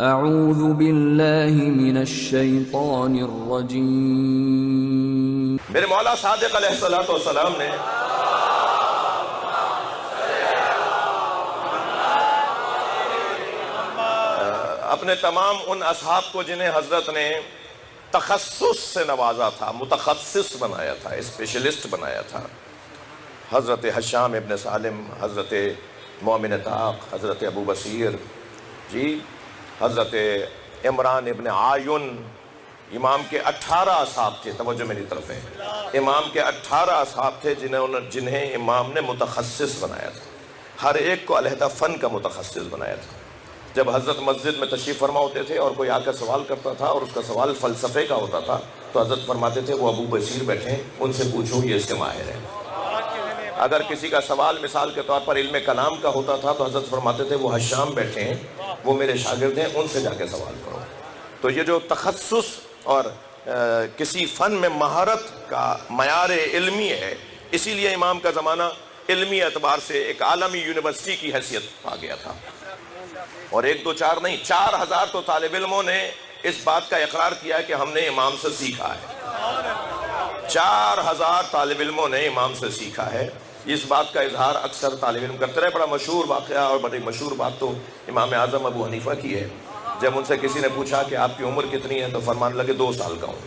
اعوذ باللہ من الشیطان الرجیم۔ میرے مولا صادق علیہ السلام نے اپنے تمام ان اصحاب کو جنہیں حضرت نے تخصص سے نوازا تھا، متخصص بنایا تھا، اسپیشلسٹ بنایا تھا، حضرت حشام ابن سالم، حضرت مومن طاق، حضرت ابو بصیر، حضرت عمران ابن عایون، امام کے 18 اصحاب تھے، توجہ میری طرف ہے، امام کے 18 اصحاب تھے جنہیں امام نے متخصص بنایا تھا، ہر ایک کو علیحدہ فن کا متخصص بنایا تھا۔ جب حضرت مسجد میں تشریف فرما ہوتے تھے اور کوئی آ کر سوال کرتا تھا اور اس کا سوال فلسفے کا ہوتا تھا تو حضرت فرماتے تھے وہ ابو بصیر بیٹھے ہیں، ان سے پوچھو، یہ اس کے ماہر ہیں۔ اگر کسی کا سوال مثال کے طور پر علم کلام کا ہوتا تھا تو حضرت فرماتے تھے وہ حشام بیٹھے ہیں، وہ میرے شاگرد ہیں، ان سے جا کے سوال کرو۔ تو یہ جو تخصص اور کسی فن میں مہارت کا معیار علمی ہے، اسی لیے امام کا زمانہ علمی اعتبار سے ایک عالمی یونیورسٹی کی حیثیت پا گیا تھا، اور 1 2 4 نہیں، 4000 تو طالب علموں نے اس بات کا اقرار کیا کہ ہم نے امام سے سیکھا ہے۔ 4000 طالب علموں نے امام سے سیکھا ہے۔ اس بات کا اظہار اکثر طالب علم کرتے رہے۔ بڑا مشہور واقعہ اور بڑی مشہور بات تو امام اعظم ابو حنیفہ کی ہے۔ جب ان سے کسی نے پوچھا کہ آپ کی عمر کتنی ہے تو فرمانے لگے 2 سال کا ہوں۔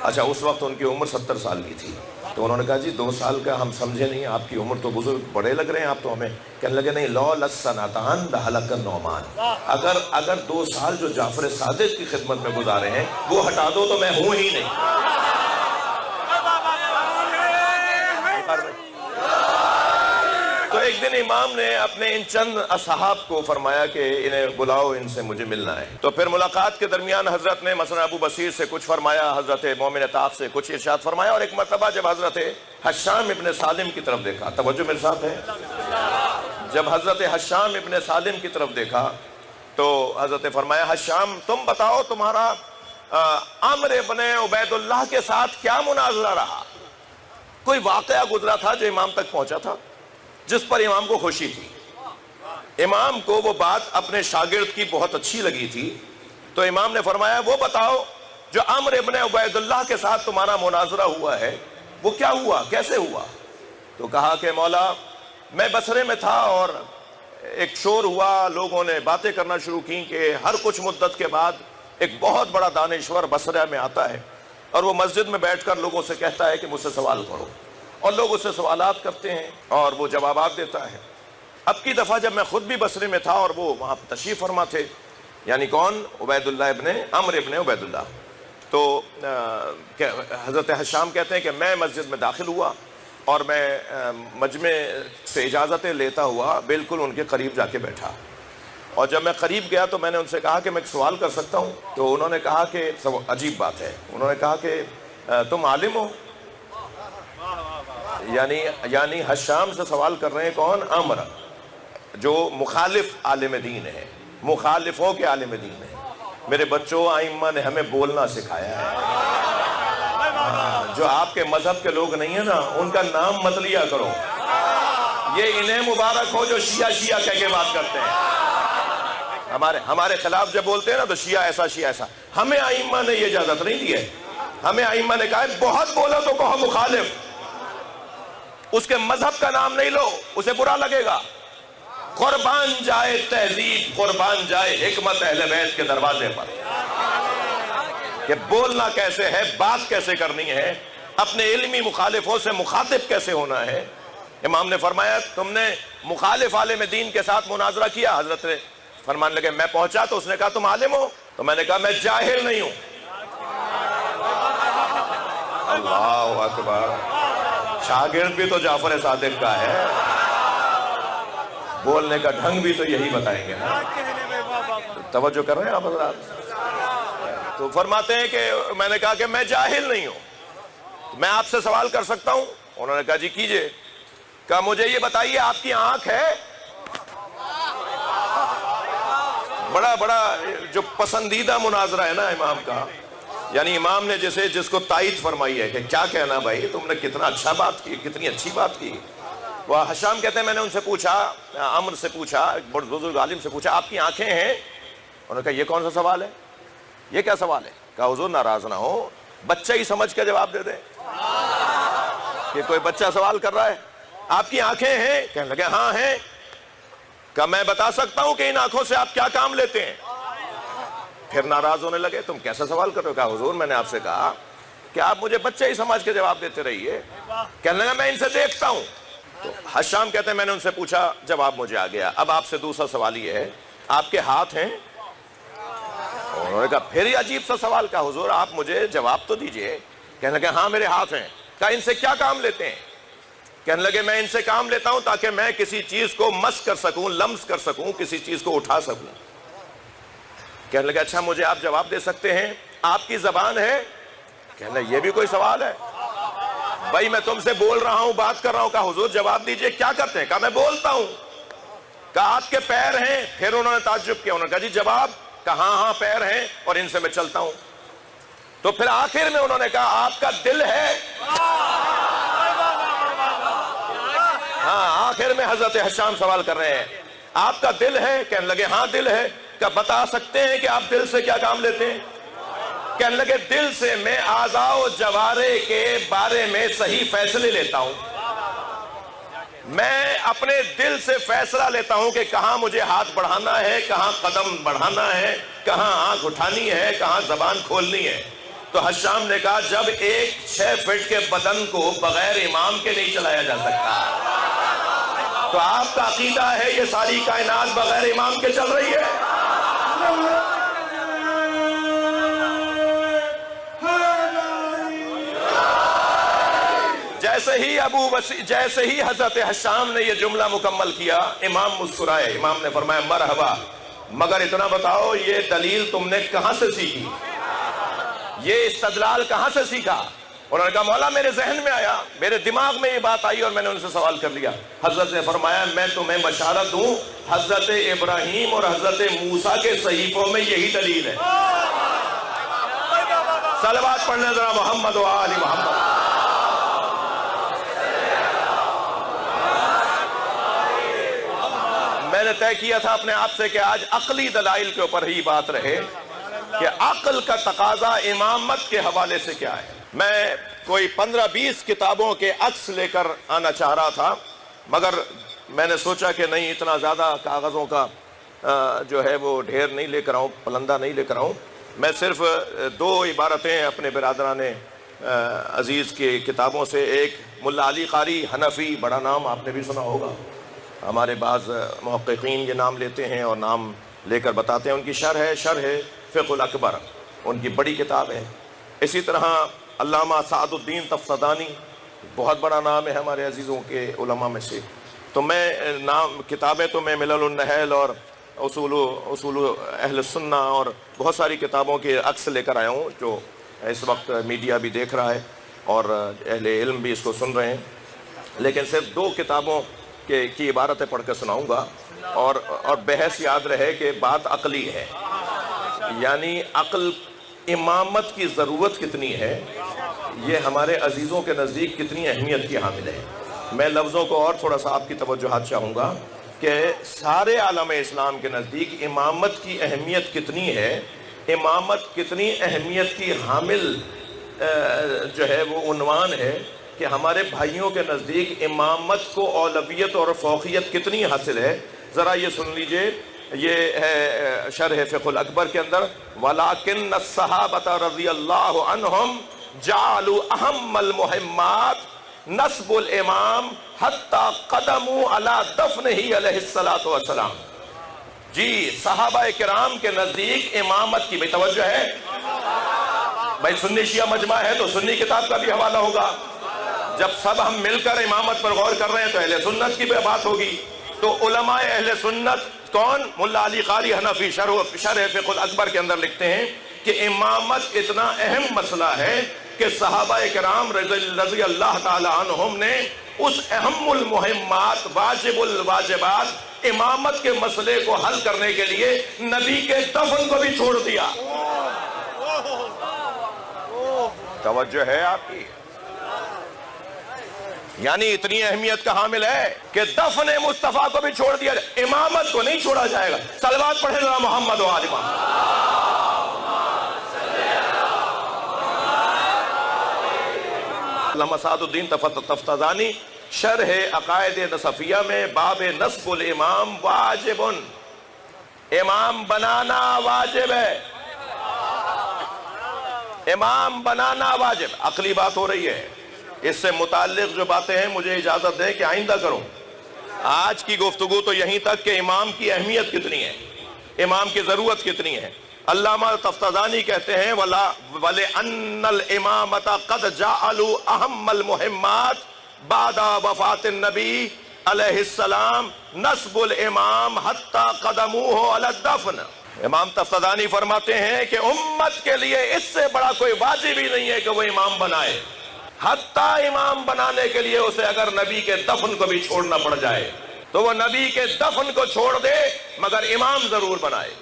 اچھا، اس وقت ان کی عمر 70 سال کی تھی، تو انہوں نے کہا جی 2 سال کا ہم سمجھے نہیں، آپ کی عمر تو بزرگ بڑے لگ رہے ہیں آپ تو ہمیں۔ کہنے لگے نہیں، لو لسنتان لہلک النعمان، اگر 2 سال جو جعفر صادق کی خدمت میں گزارے ہیں وہ ہٹا دو تو میں ہوں ہی نہیں۔ تو ایک دن امام نے اپنے ان چند اصحاب کو فرمایا کہ انہیں بلاؤ، ان سے مجھے ملنا ہے۔ تو پھر ملاقات کے درمیان حضرت نے مثلا ابو بصیر سے کچھ فرمایا، حضرت مومن طاق سے کچھ ارشاد فرمایا، اور ایک مرتبہ جب حضرت حشام ابن سالم کی طرف دیکھا، توجہ میرے ساتھ ہے، جب حضرت حشام ابن سالم کی طرف دیکھا تو حضرت نے فرمایا حشام تم بتاؤ تمہارا عمر ابن عبید اللہ کے ساتھ کیا مناظرہ رہا؟ کوئی واقعہ گزرا تھا جو امام تک پہنچا تھا جس پر امام کو خوشی تھی، امام کو وہ بات اپنے شاگرد کی بہت اچھی لگی تھی، تو امام نے فرمایا وہ بتاؤ جو عمر ابن عبید اللہ کے ساتھ تمہارا مناظرہ ہوا ہے وہ کیا ہوا، کیسے ہوا؟ تو کہا کہ مولا میں بصرے میں تھا اور ایک شور ہوا، لوگوں نے باتیں کرنا شروع کی کہ ہر کچھ مدت کے بعد ایک بہت بڑا دانشور بصرہ میں آتا ہے اور وہ مسجد میں بیٹھ کر لوگوں سے کہتا ہے کہ مجھ سے سوال کرو، اور لوگ اس سے سوالات کرتے ہیں اور وہ جوابات دیتا ہے۔ اب کی دفعہ جب میں خود بھی بصرے میں تھا اور وہ وہاں تشریف فرما تھے، یعنی کون؟ عبید اللہ ابن عمر ابن عبید اللہ، تو حضرت حشام کہتے ہیں کہ میں مسجد میں داخل ہوا اور میں مجمع سے اجازتیں لیتا ہوا بالکل ان کے قریب جا کے بیٹھا، اور جب میں قریب گیا تو میں نے ان سے کہا کہ میں ایک سوال کر سکتا ہوں؟ تو انہوں نے کہا کہ عجیب بات ہے، انہوں نے کہا کہ تم عالم ہو؟ یعنی حشام سے سوال کر رہے ہیں کون؟ عمر، جو مخالف عالم دین ہے، مخالفوں کے عالم دین ہے۔ میرے بچوں، ائمہ نے ہمیں بولنا سکھایا ہے، جو آپ کے مذہب کے لوگ نہیں ہیں نا ان کا نام مت لیا کرو، یہ انہیں مبارک ہو جو شیعہ کہہ کے بات کرتے ہیں، ہمارے خلاف جب بولتے ہیں نا تو شیعہ ایسا شیعہ ایسا۔ ہمیں ائمہ نے یہ اجازت نہیں دی ہے، ہمیں ائمہ نے کہا ہے بہت بولا تو کہو مخالف، اس کے مذہب کا نام نہیں لو، اسے برا لگے گا۔ قربان جائے تہذیب، قربان جائے حکمت اہل بیت کے دروازے پر، کہ بولنا کیسے ہے، بات کیسے کرنی ہے، اپنے علمی مخالفوں سے مخاطب کیسے ہونا ہے۔ امام نے فرمایا تم نے مخالف عالم دین کے ساتھ مناظرہ کیا؟ حضرت نے فرمانے لگے میں پہنچا تو اس نے کہا تم عالم ہو؟ تو میں نے کہا میں جاہل نہیں ہوں۔ اللہ اکبر، شاگرد بھی تو جعفر صادق کا ہے، بولنے کا ڈھنگ بھی تو یہی بتائیں گے نا۔ توجہ کر رہے ہیں آپ حضرات؟ تو فرماتے ہیں کہ میں نے کہا کہ میں جاہل نہیں ہوں، میں آپ سے سوال کر سکتا ہوں؟ انہوں نے کہا جی کیجئے۔ کہا مجھے یہ بتائیے آپ کی آنکھ ہے؟ بڑا جو پسندیدہ مناظرہ ہے نا امام کا، یعنی امام نے جس کو تائید فرمائی ہے کہ کیا کہنا بھائی، تم نے کتنا اچھا بات کی، کتنی اچھی بات کی۔ وہ حشام کہتے ہیں میں نے ان سے پوچھا، عمر سے پوچھا، ایک بڑے بزرگ عالم سے پوچھا آپ کی آنکھیں ہیں؟ انہوں نے کہا یہ کون سا سوال ہے، یہ کیا سوال ہے؟ کہا حضور ناراض نہ ہو، بچہ ہی سمجھ کے جواب دے دیں کہ کوئی بچہ سوال کر رہا ہے۔ آپ کی آنکھیں ہیں؟ کہنے لگے ہاں ہیں۔ کہا میں بتا سکتا ہوں کہ ان آنکھوں سے آپ کیا کام لیتے ہیں؟ پھر ناراض ہونے لگے، تم کیسا سوال کر رہے ہو؟ کہا حضور میں نے آپ سے کہا کہ آپ مجھے بچہ ہی سمجھ کے جواب دیتے رہیے۔ کہنے لگا میں ان سے دیکھتا ہوں۔ تو حشام کہتے ہیں میں نے ان سے پوچھا، جواب مجھے آ گیا۔ اب آپ سے دوسرا سوال یہ ہے آپ کے ہاتھ ہیں؟ انہوں نے کہا پھر یہ عجیب سا سوال، کہا حضور آپ مجھے جواب تو دیجئے۔ کہنے لگے ہاں میرے ہاتھ ہیں۔ کہا ان سے کیا کام لیتے ہیں؟ کہنے لگے میں ان سے کام لیتا ہوں تاکہ میں کسی چیز کو مس کر سکوں، لمس کر سکوں، کسی چیز کو اٹھا سکوں۔ کہنے لگے اچھا مجھے آپ جواب دے سکتے ہیں آپ کی زبان ہے؟ کہنے لگے یہ بھی کوئی سوال ہے؟ بھائی میں تم سے بول رہا ہوں، بات کر رہا ہوں۔ کہا حضور جواب دیجئے کیا کرتے ہیں؟ کہا میں بولتا ہوں۔ کہا آپ کے پیر ہیں؟ پھر انہوں نے تعجب کیا، انہوں نے کہا جی جواب؟ کہا ہاں ہاں پیر ہیں اور ان سے میں چلتا ہوں۔ تو پھر آخر میں انہوں نے کہا آپ کا دل ہے؟ ہاں آخر میں حضرت حشام سوال کر رہے ہیں آپ کا دل ہے؟ کہنے لگے ہاں دل ہے۔ کیا بتا سکتے ہیں کہ آپ دل سے کیا کام لیتے ہیں؟ کہنے لگے دل سے میں اعضاء و جوارے کے بارے میں صحیح فیصلے لیتا ہوں، میں اپنے دل سے فیصلہ لیتا ہوں کہ کہاں مجھے ہاتھ بڑھانا ہے، کہاں قدم بڑھانا ہے، کہاں آنکھ اٹھانی ہے، کہاں زبان کھولنی ہے۔ تو حشام نے کہا جب ایک 6 فٹ کے بدن کو بغیر امام کے نہیں چلایا جا سکتا، تو آپ کا عقیدہ ہے یہ ساری کائنات بغیر امام کے چل رہی ہے؟ جیسے ہی حضرت حشام نے یہ جملہ مکمل کیا، امام مسکرائے۔ امام نے فرمایا مرحبا، مگر اتنا بتاؤ یہ دلیل تم نے کہاں سے سیکھی، یہ استدلال کہاں سے سیکھا؟ انہوں نے کہا مولا میرے ذہن میں آیا، میرے دماغ میں یہ بات آئی اور میں نے ان سے سوال کر لیا۔ حضرت نے فرمایا میں تمہیں بشارت دوں، حضرت ابراہیم اور حضرت موسیٰ کے صحیفوں میں یہی دلیل ہے۔ صلوات پڑھنے ذرا محمد و آل محمد۔ میں نے طے کیا تھا اپنے آپ سے کہ آج عقلی دلائل کے اوپر ہی بات رہے کہ عقل کا تقاضا امامت کے حوالے سے کیا ہے۔ میں کوئی 15-20 کتابوں کے عکس لے کر آنا چاہ رہا تھا، مگر میں نے سوچا کہ نہیں اتنا زیادہ کاغذوں کا جو ہے وہ ڈھیر نہیں لے کر آؤں، پلندہ نہیں لے کر آؤں۔ میں صرف 2 عبارتیں اپنے برادران عزیز کی کتابوں سے، ایک ملا علی قاری حنفی، بڑا نام آپ نے بھی سنا ہوگا، ہمارے بعض محققین یہ نام لیتے ہیں اور نام لے کر بتاتے ہیں، ان کی شرح فقہ الاکبر، ان کی بڑی کتاب ہے۔ اسی طرح علامہ سعد الدین تفسدانی، بہت بڑا نام ہے ہمارے عزیزوں کے علماء میں سے۔ تو میں کتابیں تو میں ملل النحل اور اصول اہل السنہ اور بہت ساری کتابوں کے عکس لے کر آیا ہوں، جو اس وقت میڈیا بھی دیکھ رہا ہے اور اہل علم بھی اس کو سن رہے ہیں، لیکن صرف 2 کتابوں کی عبارتیں پڑھ کے سناؤں گا اور بحث یاد رہے کہ بات عقلی ہے، یعنی عقل امامت کی ضرورت کتنی ہے، یہ ہمارے عزیزوں کے نزدیک کتنی اہمیت کی حامل ہے۔ میں لفظوں کو اور تھوڑا سا آپ کی توجہات چاہوں گا کہ سارے عالم اسلام کے نزدیک امامت کی اہمیت کتنی ہے، امامت کتنی اہمیت کی حامل جو ہے وہ عنوان ہے کہ ہمارے بھائیوں کے نزدیک امامت کو اولویت اور فوقیت کتنی حاصل ہے۔ ذرا یہ سن لیجئے، یہ ہے شرح فقہ الاکبر کے اندر، وَلَكِنَّ الصَّحَابَةَ رَضِيَ اللَّهُ عَنْهُمْ جَعَلُوا أَهَمَّ الْمُهِمَّاتِ نَصْبُ الْإِمَامِ حَتَّى قَدَمُوا عَلَى دَفْنِهِ عَلَيْهِ الصَّلَاةُ وَالسَّلَامُ۔ جی صحابہ کرام کے نزدیک امامت کی، بھئی توجہ ہے، بھئی سنی شیعہ مجمع ہے تو سنی کتاب کا بھی حوالہ ہوگا، جب سب ہم مل کر امامت پر غور کر رہے ہیں تو اہل سنت کی بھی بات ہوگی۔ تو علماء اہل سنت کون؟ ملا علی قاری حنفی شرح فقہ الاکبر کے اندر لکھتے ہیں کہ امامت اتنا اہم مسئلہ ہے کہ صحابہ کرام رضی اللہ تعالی عنہم نے اس اہم المہمات، واجب الواجبات، امامت کے مسئلے کو حل کرنے کے لیے نبی کے دفن کو بھی چھوڑ دیا۔ توجہ ہے آپ کی؟ یعنی اتنی اہمیت کا حامل ہے کہ دفن مصطفیٰ کو بھی چھوڑ دیا جائے، امامت کو نہیں چھوڑا جائے گا۔ صلوات پڑھیں ذرا محمد و آل محمد۔ علامہ سعد الدین تفتازانی شرح عقائد نصفیہ میں باب نصب الامام واجب، امام بنانا واجب ہے، امام بنانا واجب۔ عقلی بات ہو رہی ہے، اس سے متعلق جو باتیں ہیں مجھے اجازت دیں کہ آئندہ کروں۔ آج کی گفتگو تو یہیں تک کہ امام کی اہمیت کتنی ہے، امام کی ضرورت کتنی ہے۔ علامہ تفتازانی کہتے ہیں وَلِأَنَّ الْإِمَامَةَ قَدْ جَعَلُوا أَهَمَّ الْمُهِمَّاتِ بعد وفات النبی علیہ السلام نصب الامام حتی قدموه علی الدفن۔ امام تفتازانی فرماتے ہیں کہ امت کے لیے اس سے بڑا کوئی واجب ہی نہیں ہے کہ وہ امام بنائے، حتی امام بنانے کے لیے اسے اگر نبی کے دفن کو بھی چھوڑنا پڑ جائے تو وہ نبی کے دفن کو چھوڑ دے مگر امام ضرور بنائے۔